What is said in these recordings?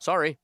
Sorry.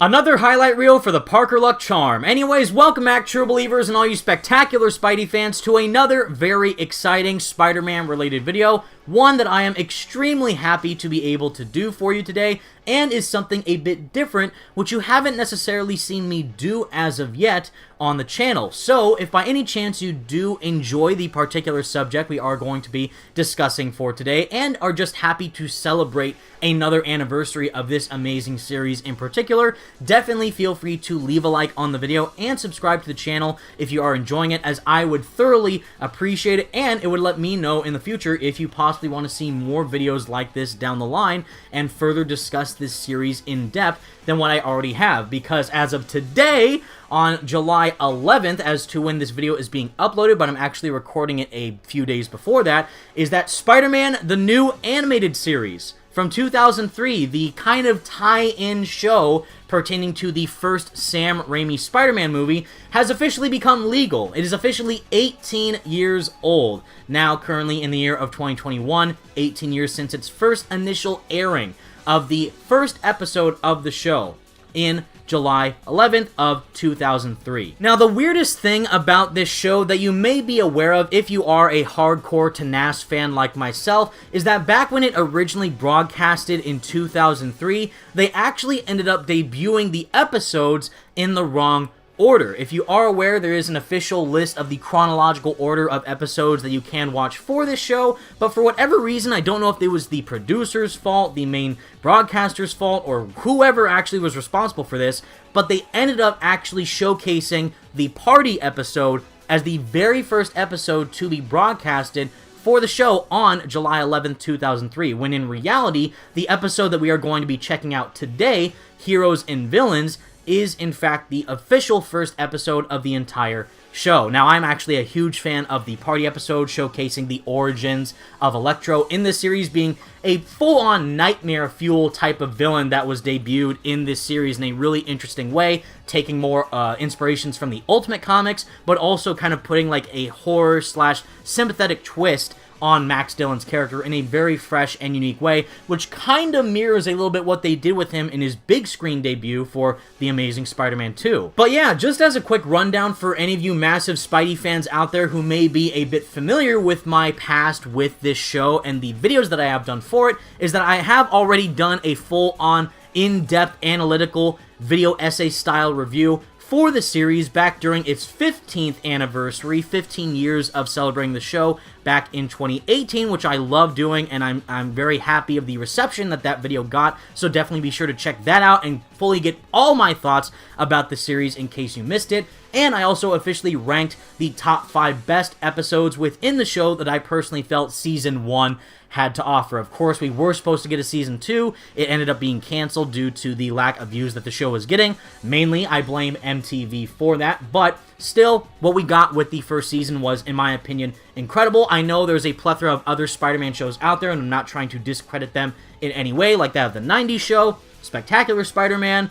Another highlight reel for the Parker Luck charm. Anyways, welcome back, true believers and all you spectacular Spidey fans, to another very exciting Spider-Man related video. One that I am extremely happy to be able to do for you today, and is something a bit different, which you haven't necessarily seen me do as of yet on the channel. So, if by any chance you do enjoy the particular subject we are going to be discussing for today, and are just happy to celebrate another anniversary of this amazing series in particular, definitely feel free to leave a like on the video and subscribe to the channel if you are enjoying it, as I would thoroughly appreciate it, and it would let me know in the future if you possibly want to see more videos like this down the line and further discuss this series in depth than what I already have, because as of today, on July 11th, as to when this video is being uploaded, but I'm actually recording it a few days before that, is that Spider-Man, the new animated series from 2003, the kind of tie-in show pertaining to the first Sam Raimi Spider-Man movie, has officially become legal. It is officially 18 years old. Now, currently in the year of 2021, 18 years since its first initial airing of the first episode of the show in July 11th of 2003. Now, the weirdest thing about this show that you may be aware of if you are a hardcore TNAS fan like myself is that back when it originally broadcasted in 2003, they actually ended up debuting the episodes in the wrong order. If you are aware, there is an official list of the chronological order of episodes that you can watch for this show, but for whatever reason, I don't know if it was the producer's fault, the main broadcaster's fault, or whoever actually was responsible for this, but they ended up actually showcasing the party episode as the very first episode to be broadcasted for the show on July 11th, 2003, when in reality, the episode that we are going to be checking out today, Heroes and Villains, is in fact the official first episode of the entire show. Now, I'm actually a huge fan of the party episode showcasing the origins of Electro in this series, being a full-on nightmare fuel type of villain that was debuted in this series in a really interesting way, taking more inspirations from the Ultimate Comics, but also kind of putting like a horror/sympathetic twist on Max Dillon's character in a very fresh and unique way, which kind of mirrors a little bit what they did with him in his big screen debut for The Amazing Spider-Man 2. But yeah, just as a quick rundown for any of you massive Spidey fans out there who may be a bit familiar with my past with this show and the videos that I have done for it, is that I have already done a full-on, in-depth, analytical video essay style review for the series back during its 15th anniversary, 15 years of celebrating the show back in 2018, which I love doing, and I'm very happy of the reception that that video got, so definitely be sure to check that out and fully get all my thoughts about the series in case you missed it. And I also officially ranked the top 5 best episodes within the show that I personally felt Season 1 had to offer. Of course, we were supposed to get a Season 2. It ended up being canceled due to the lack of views that the show was getting. Mainly, I blame MTV for that, but still, what we got with the first season was, in my opinion, incredible. I know there's a plethora of other Spider-Man shows out there, and I'm not trying to discredit them in any way, like that of the 90s show, Spectacular Spider-Man,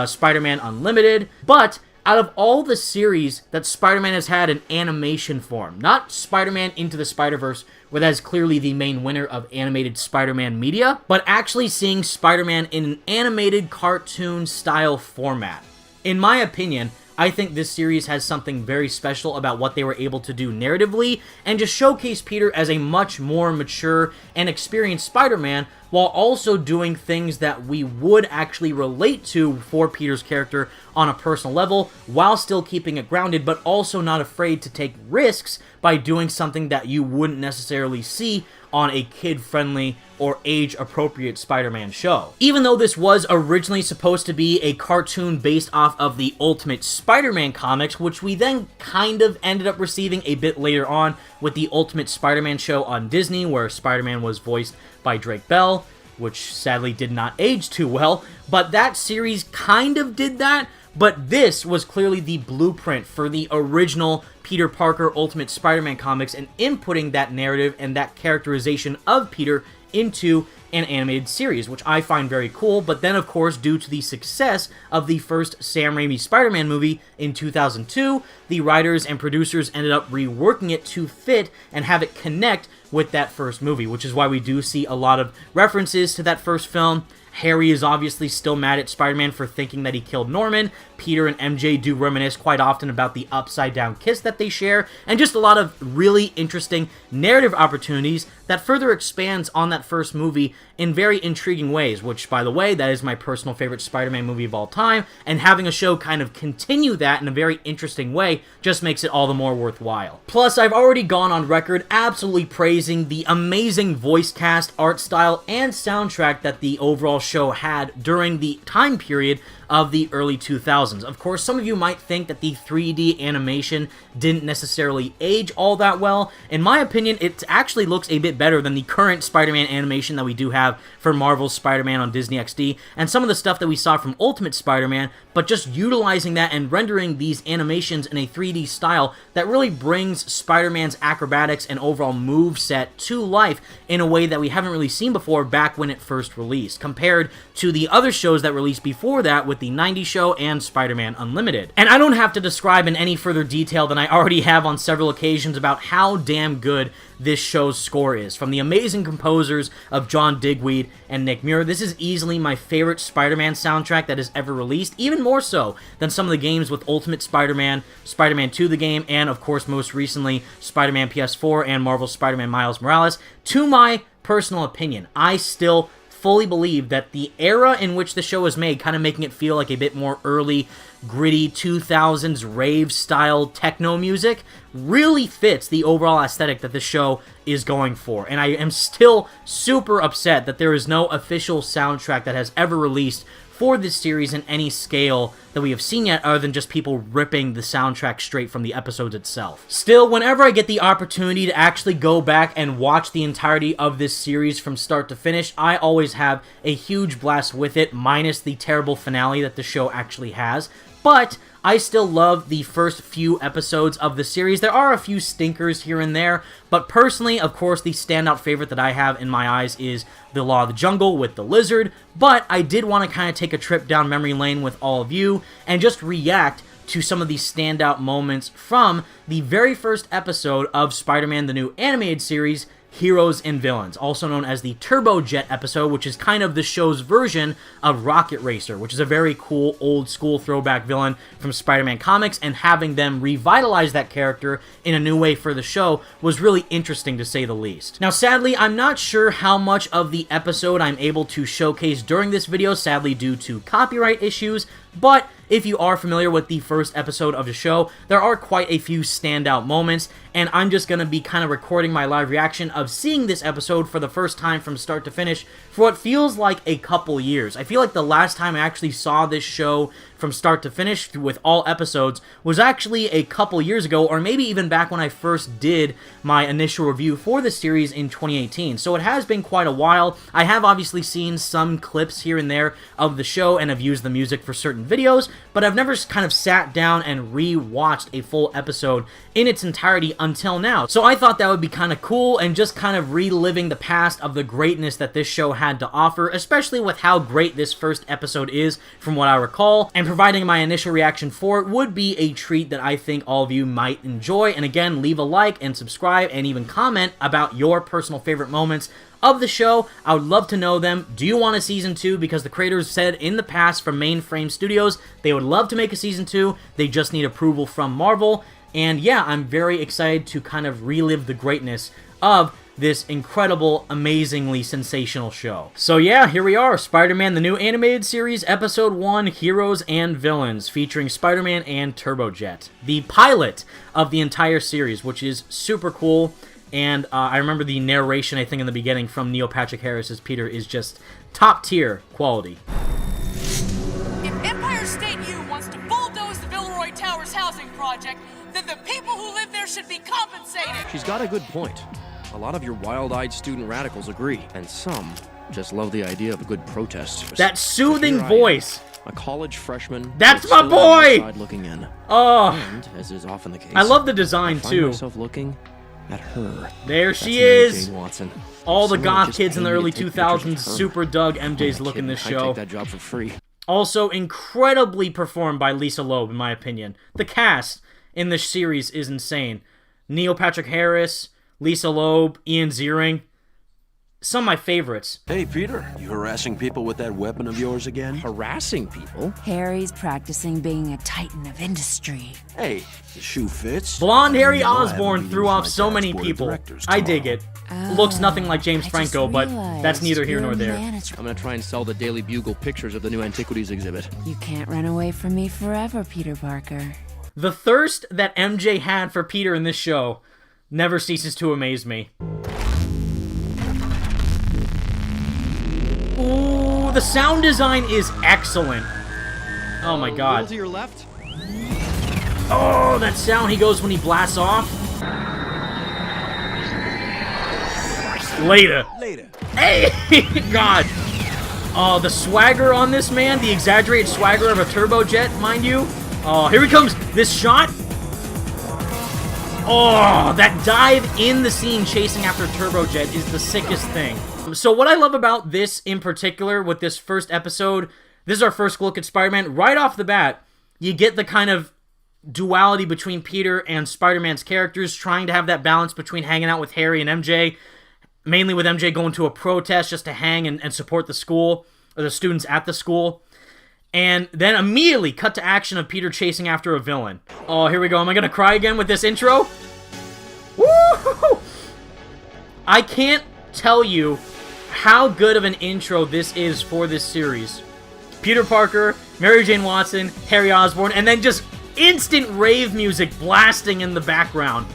Spider-Man Unlimited, but out of all the series that Spider-Man has had in animation form, not Spider-Man Into the Spider-Verse, where that is clearly the main winner of animated Spider-Man media, but actually seeing Spider-Man in an animated cartoon-style format. In my opinion, I think this series has something very special about what they were able to do narratively, and just showcase Peter as a much more mature and experienced Spider-Man, while also doing things that we would actually relate to for Peter's character on a personal level, while still keeping it grounded, but also not afraid to take risks by doing something that you wouldn't necessarily see on a kid-friendly or age-appropriate Spider-Man show. Even though this was originally supposed to be a cartoon based off of the Ultimate Spider-Man comics, which we then kind of ended up receiving a bit later on with the Ultimate Spider-Man show on Disney, where Spider-Man was voiced by Drake Bell, which sadly did not age too well, but that series kind of did that. But this was clearly the blueprint for the original Peter Parker Ultimate Spider-Man comics, and inputting that narrative and that characterization of Peter into an animated series, which I find very cool. But then, of course, due to the success of the first Sam Raimi Spider-Man movie in 2002, the writers and producers ended up reworking it to fit and have it connect with that first movie, which is why we do see a lot of references to that first film Harry is obviously still mad at Spider-Man for thinking that he killed Norman. Peter and MJ do reminisce quite often about the upside-down kiss that they share, and just a lot of really interesting narrative opportunities that further expands on that first movie in very intriguing ways, which, by the way, that is my personal favorite Spider-Man movie of all time, and having a show kind of continue that in a very interesting way just makes it all the more worthwhile. Plus, I've already gone on record absolutely praising the amazing voice cast, art style, and soundtrack that the overall show had during the time period of the early 2000s. Of course, some of you might think that the 3D animation didn't necessarily age all that well. In my opinion, it actually looks a bit better than the current Spider-Man animation that we do have for Marvel's Spider-Man on Disney XD, and some of the stuff that we saw from Ultimate Spider-Man, but just utilizing that and rendering these animations in a 3D style that really brings Spider-Man's acrobatics and overall move set to life in a way that we haven't really seen before back when it first released, compared to the other shows that released before that with the 90s show and Spider-Man Unlimited. And I don't have to describe in any further detail than I already have on several occasions about how damn good this show's score is. From the amazing composers of John Digweed and Nick Muir, this is easily my favorite Spider-Man soundtrack that has ever released, even more so than some of the games with Ultimate Spider-Man, Spider-Man 2 the game, and of course most recently Spider-Man PS4 and Marvel's Spider-Man Miles Morales. To my personal opinion, I still fully believe that the era in which the show was made, kind of making it feel like a bit more early, gritty 2000s rave-style techno music, really fits the overall aesthetic that the show is going for. And I am still super upset that there is no official soundtrack that has ever released for this series in any scale that we have seen yet, other than just people ripping the soundtrack straight from the episodes itself. Still, whenever I get the opportunity to actually go back and watch the entirety of this series from start to finish, I always have a huge blast with it, minus the terrible finale that the show actually has. But I still love the first few episodes of the series. There are a few stinkers here and there, but personally, of course, the standout favorite that I have in my eyes is The Law of the Jungle with the Lizard, but I did want to kind of take a trip down memory lane with all of you and just react to some of these standout moments from the very first episode of Spider-Man the New Animated Series, Heroes and Villains, also known as the Turbo Jet episode, which is kind of the show's version of Rocket Racer, which is a very cool old-school throwback villain from Spider-Man comics, and having them revitalize that character in a new way for the show was really interesting, to say the least. Now, sadly, I'm not sure how much of the episode I'm able to showcase during this video, sadly due to copyright issues, but if you are familiar with the first episode of the show, there are quite a few standout moments, and I'm just going to be kind of recording my live reaction of seeing this episode for the first time from start to finish for what feels like a couple years. I feel like the last time I actually saw this show from start to finish with all episodes was actually a couple years ago, or maybe even back when I first did my initial review for the series in 2018. So it has been quite a while. I have obviously seen some clips here and there of the show and have used the music for certain videos, but I've never kind of sat down and re-watched a full episode in its entirety until now. So I thought that would be kind of cool, and just kind of reliving the past of the greatness that this show had to offer, especially with how great this first episode is from what I recall, and providing my initial reaction for it would be a treat that I think all of you might enjoy. And again, leave a like and subscribe and even comment about your personal favorite moments of the show. I would love to know them. Do you want a Season 2? Because the creators said in the past from Mainframe Studios they would love to make a Season 2. They just need approval from Marvel. And yeah, I'm very excited to kind of relive the greatness of this incredible, amazingly sensational show. So yeah, here we are, Spider-Man the New Animated Series, Episode 1, Heroes and Villains, featuring Spider-Man and Turbojet. The pilot of the entire series, which is super cool, and I remember the narration, I think, in the beginning from Neil Patrick Harris as Peter is just top-tier quality. If Empire State U wants to bulldoze the Villeroy Towers housing project, then the people who live there should be compensated! She's got a good point. A lot of your wild-eyed student radicals agree, and some just love the idea of a good protest. That soothing voice! A college freshman. That's my boy! Looking in. Oh! And, as is often the case, I love the design, I find too. myself looking at her. There she is! Jane Watson. All the Someone goth just kids in the paid me early to take pictures of 2000s her. super dug MJ's look in this I'd show. take that job for free. Also, incredibly performed by Lisa Loeb, in my opinion. The cast in this series is insane. Neil Patrick Harris, Lisa Loeb, Ian Ziering. some of my favorites. Hey, Peter, you harassing people with that weapon of yours again? Harassing people? Harry's practicing being a titan of industry. Hey, the shoe fits. Blonde Harry You know I have a Osborn meeting threw with off my so dad's many board of people. directors I dig tomorrow. it. Looks nothing like James I Franco, just but realized that's neither here you're nor there. manager. I'm gonna try and sell the Daily Bugle pictures of the new antiquities exhibit. You can't run away from me forever, Peter Parker. The thirst that MJ had for Peter in this show never ceases to amaze me. Ooh, the sound design is excellent. Oh my A god. little to your left? Oh, that sound he goes when he blasts off. Later. Hey, God. Oh, the swagger on this man, the exaggerated swagger of a turbojet, mind you. Oh, here he comes. This shot. Oh, that dive in the scene chasing after turbojet is the sickest thing. So what I love about this in particular with this first episode, this is our first look at Spider-Man. Right off the bat, you get the kind of duality between Peter and Spider-Man's characters, trying to have that balance between hanging out with Harry and MJ, mainly with MJ going to a protest just to hang and support the school, or the students at the school. And then immediately cut to action of Peter chasing after a villain. Oh, here we go. Am I going to cry again with this intro? Woo! I can't tell you how good of an intro this is for this series. Peter Parker, Mary Jane Watson, Harry Osborn, and then just instant rave music blasting in the background.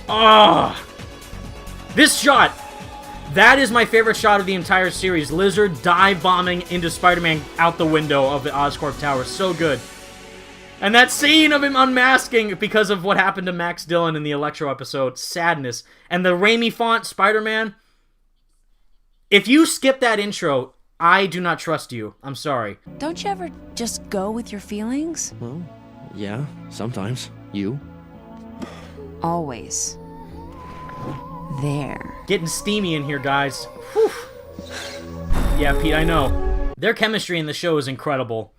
Oh! This shot, that is my favorite shot of the entire series. Lizard dive bombing into Spider-Man out the window of the Oscorp Tower. So good. And that scene of him unmasking because of what happened to Max Dillon in the Electro episode. Sadness. And the Raimi font, Spider-Man. If you skip that intro, I do not trust you. I'm sorry. Don't you ever just go with your feelings? Well, yeah, sometimes. You? Always. There. Getting steamy in here, guys. Whew. Yeah, Pete, I know. Their chemistry in the show is incredible.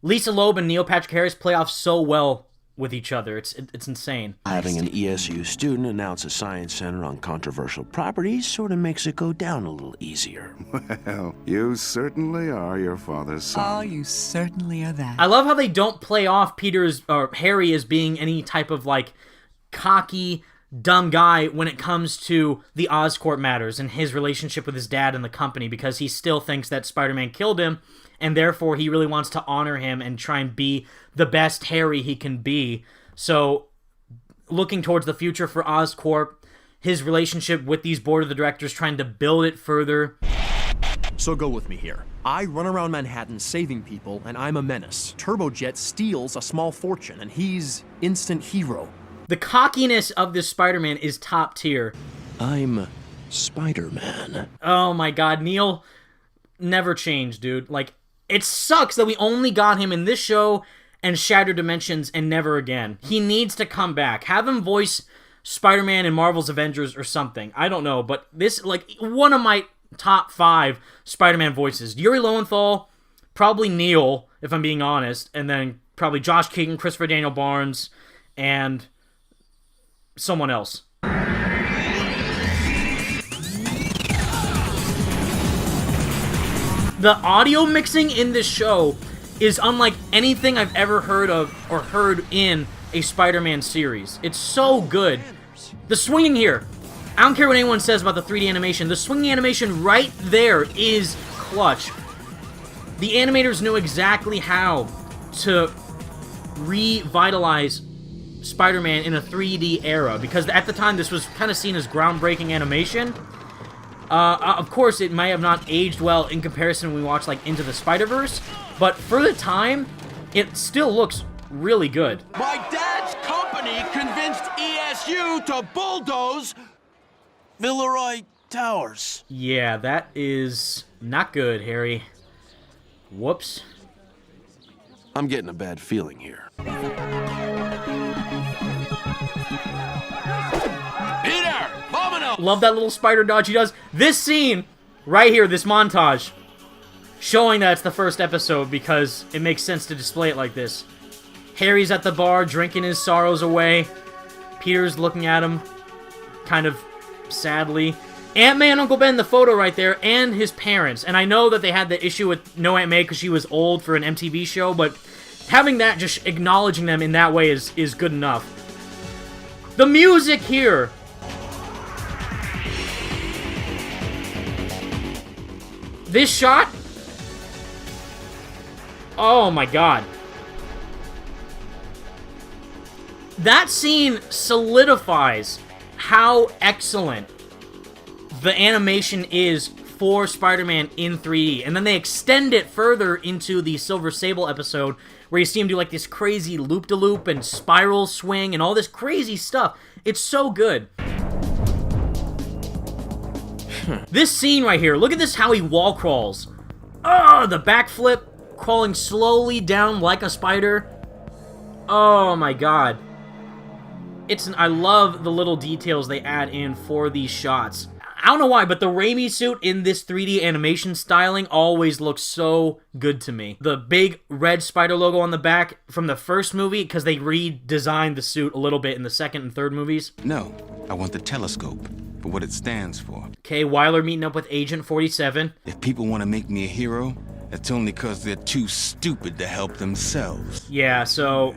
Lisa Loeb and Neil Patrick Harris play off so well with each other. It's insane. Having an ESU student announce a science center on controversial properties sort of makes it go down a little easier. Well, you certainly are your father's son. Oh, you certainly are that. I love how they don't play off Harry as being any type of like cocky, dumb guy when it comes to the Oscorp matters and his relationship with his dad and the company, because he still thinks that Spider-Man killed him, and therefore he really wants to honor him and try and be the best Harry he can be. So, looking towards the future for Oscorp, his relationship with these board of the directors, trying to build it further. So go with me here. I run around Manhattan saving people, and I'm a menace. Turbojet steals a small fortune, and he's instant hero. The cockiness of this Spider-Man is top tier. I'm Spider-Man. Oh my god, Neil never changed, dude. Like, it sucks that we only got him in this show and Shattered Dimensions and never again. He needs to come back. Have him voice Spider-Man in Marvel's Avengers or something. I don't know, but this, like, one of my top 5 Spider-Man voices. Yuri Lowenthal, probably Neil, if I'm being honest, and then probably Josh Keaton, Christopher Daniel Barnes, and someone else. The audio mixing in this show is unlike anything I've ever heard of or heard in a Spider-Man series. It's so good. The swinging here, I don't care what anyone says about the 3D animation, the swinging animation right there is clutch. The animators knew exactly how to revitalize Spider-Man in a 3D era, because at the time this was kind of seen as groundbreaking animation. Of course, it may have not aged well in comparison when we watch like Into the Spider-Verse, but for the time, it still looks really good. My dad's company convinced ESU to bulldoze Filarca Towers. Yeah, that is not good, Harry. Whoops. I'm getting a bad feeling here. Love that little spider dodge he does. This scene right here, this montage, showing that it's the first episode because it makes sense to display it like this. Harry's at the bar drinking his sorrows away. Peter's looking at him kind of sadly. Aunt May and Uncle Ben in the photo right there, and his parents. And I know that they had the issue with no Aunt May because she was old for an MTV show, but having that, just acknowledging them in that way is good enough. The music here! This shot? Oh my god. That scene solidifies how excellent the animation is for Spider-Man in 3D. And then they extend it further into the Silver Sable episode, where you see him do like this crazy loop-de-loop and spiral swing and all this crazy stuff. It's so good. This scene right here, look at this, how he wall crawls. Oh, the backflip, crawling slowly down like a spider. Oh my god. I love the little details they add in for these shots. I don't know why, but the Raimi suit in this 3D animation styling always looks so good to me. The big red spider logo on the back from the first movie, because they redesigned the suit a little bit in the second and third movies. No, I want the telescope for what it stands for. Okay, Wyler meeting up with Agent 47. If people want to make me a hero, that's only because they're too stupid to help themselves. Yeah, so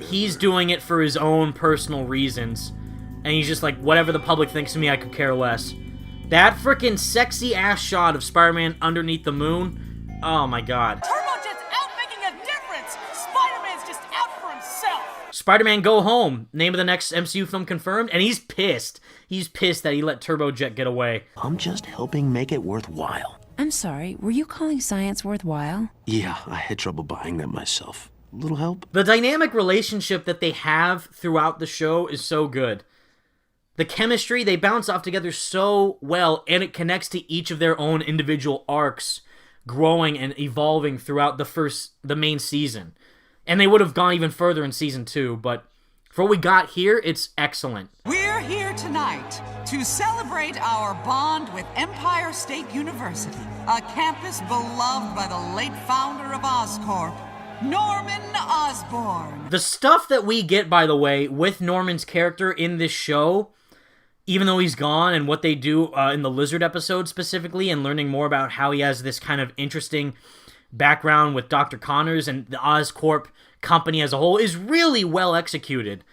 he's doing it for his own personal reasons. And he's just like, whatever the public thinks of me, I could care less. That freaking sexy-ass shot of Spider-Man underneath the moon. Oh my god. Turbojet's out making a difference! Spider-Man's just out for himself! Spider-Man Go Home. Name of the next MCU film confirmed. And he's pissed. He's pissed that he let Turbojet get away. I'm just helping make it worthwhile. I'm sorry, were you calling science worthwhile? Yeah, I had trouble buying that myself. Little help? The dynamic relationship that they have throughout the show is so good. The chemistry, they bounce off together so well, and it connects to each of their own individual arcs, growing and evolving throughout the main season. And they would have gone even further in season 2, but for what we got here, it's excellent. We're here tonight to celebrate our bond with Empire State University, a campus beloved by the late founder of Oscorp, Norman Osborn. The stuff that we get, by the way, with Norman's character in this show, even though he's gone, and what they do in the Lizard episode specifically, and learning more about how he has this kind of interesting background with Dr. Connors and the Oscorp company as a whole, is really well executed.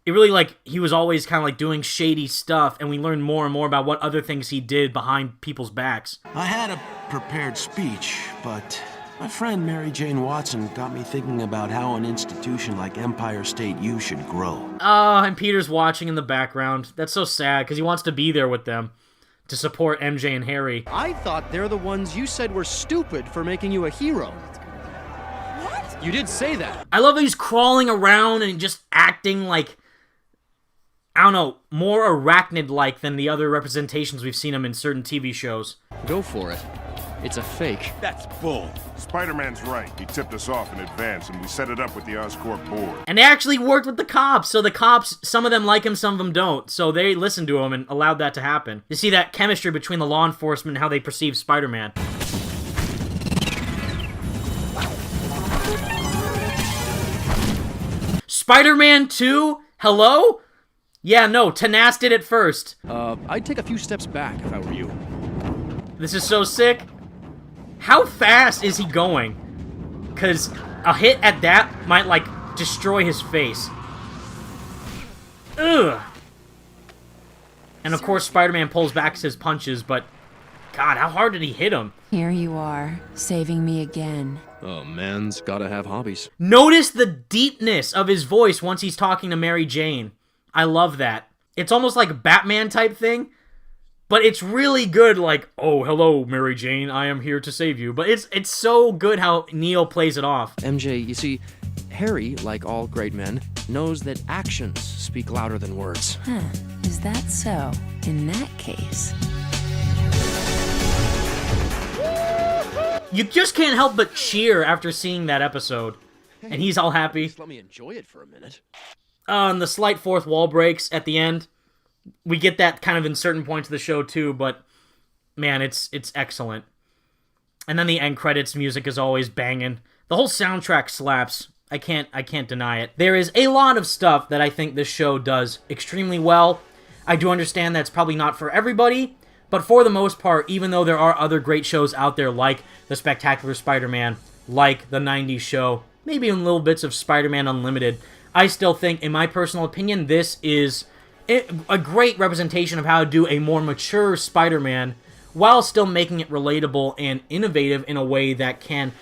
It really, like, he was always kind of like doing shady stuff, and we learn more and more about what other things he did behind people's backs. I had a prepared speech, but my friend Mary Jane Watson got me thinking about how an institution like Empire State U should grow. Oh, and Peter's watching in the background. That's so sad, because he wants to be there with them to support MJ and Harry. I thought they're the ones you said were stupid for making you a hero. What? You did say that. I love how he's crawling around and just acting like, I don't know, more arachnid-like than the other representations we've seen him in certain TV shows. Go for it. It's a fake. That's bull. Spider-Man's right. He tipped us off in advance, and we set it up with the Oscorp board. And they actually worked with the cops, so the cops, some of them like him, some of them don't. So they listened to him and allowed that to happen. You see that chemistry between the law enforcement and how they perceive Spider-Man. Spider-Man 2? Hello? Yeah, no, TNAS did it first. I'd take a few steps back if I were you. This is so sick. How fast is he going? Because a hit at that might, like, destroy his face. Ugh. And of course, Spider-Man pulls back his punches, but God, how hard did he hit him? Here you are, saving me again. Oh, man's gotta have hobbies. Notice the deepness of his voice once he's talking to Mary Jane. I love that. It's almost like a Batman type thing. But it's really good, like, oh, hello, Mary Jane, I am here to save you. But it's so good how Neo plays it off. MJ, you see, Harry, like all great men, knows that actions speak louder than words. Huh, is that so? In that case... You just can't help but cheer after seeing that episode. And he's all happy. Just let me enjoy it for a minute. And the slight fourth wall breaks at the end. We get that kind of in certain points of the show too, but man, it's excellent. And then the end credits music is always banging. The whole soundtrack slaps. I can't deny it. There is a lot of stuff that I think this show does extremely well. I do understand that's probably not for everybody, but for the most part, even though there are other great shows out there like The Spectacular Spider-Man, like the 90s show, maybe in little bits of Spider-Man Unlimited, I still think, in my personal opinion, this is a great representation of how to do a more mature Spider-Man while still making it relatable and innovative in a way that can,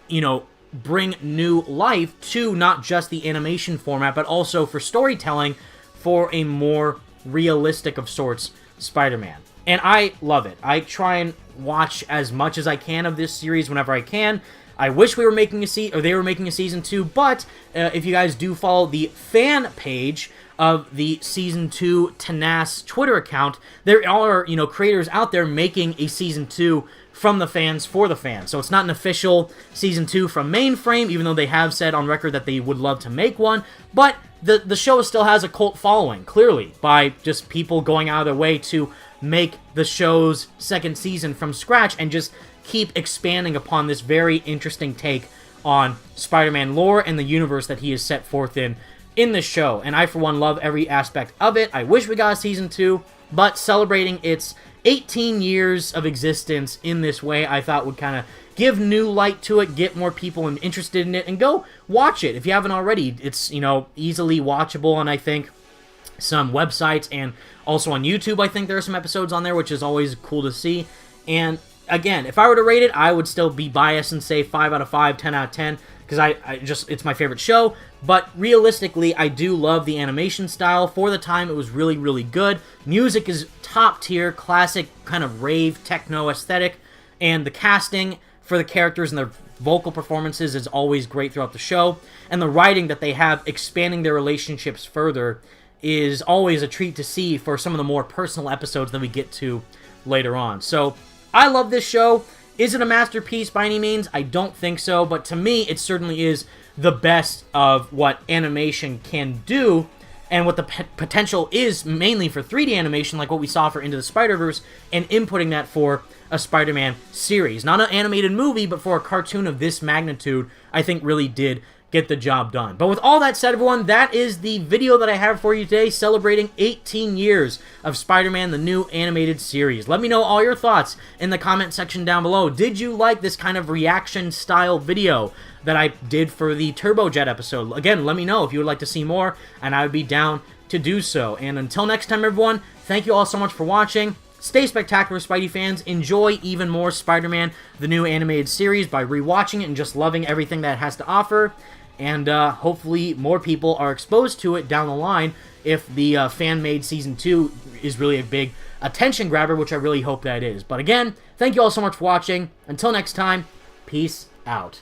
you know, bring new life to not just the animation format, but also for storytelling for a more realistic of sorts Spider-Man. And I love it. I try and watch as much as I can of this series whenever I can. I wish we were making they were making a season 2, but if you guys do follow the fan page of the season 2 TNAS Twitter account, there are, you know, creators out there making a season 2 from the fans for the fans. So it's not an official season 2 from Mainframe, even though they have said on record that they would love to make one, but the show still has a cult following, clearly, by just people going out of their way to make the show's second season from scratch and just keep expanding upon this very interesting take on Spider-Man lore and the universe that he is set forth in this show. And I, for one, love every aspect of it. I wish we got a season 2, but celebrating its 18 years of existence in this way, I thought would kind of give new light to it, get more people interested in it, and go watch it if you haven't already. It's, you know, easily watchable, and I think some websites and also on YouTube, I think there are some episodes on there, which is always cool to see. And again, if I were to rate it, I would still be biased and say 5 out of 5, 10 out of 10, because it's my favorite show. But realistically, I do love the animation style. For the time, it was really, really good. Music is top tier, classic kind of rave techno aesthetic, and the casting for the characters and their vocal performances is always great throughout the show. And the writing that they have, expanding their relationships further, is always a treat to see for some of the more personal episodes that we get to later on. So I love this show. Is it a masterpiece by any means? I don't think so, but to me, it certainly is the best of what animation can do, and what the potential is mainly for 3D animation, like what we saw for Into the Spider-Verse, and inputting that for a Spider-Man series. Not an animated movie, but for a cartoon of this magnitude, I think really did get the job done. But with all that said, everyone, that is the video that I have for you today, celebrating 18 years of Spider-Man, the new animated series. Let me know all your thoughts in the comment section down below. Did you like this kind of reaction-style video that I did for the Turbojet episode? Again, let me know if you would like to see more, and I would be down to do so. And until next time, everyone, thank you all so much for watching. Stay spectacular, Spidey fans. Enjoy even more Spider-Man, the new animated series, by rewatching it and just loving everything that it has to offer. And hopefully more people are exposed to it down the line if the fan-made Season 2 is really a big attention grabber, which I really hope that it is. But again, thank you all so much for watching. Until next time, peace out.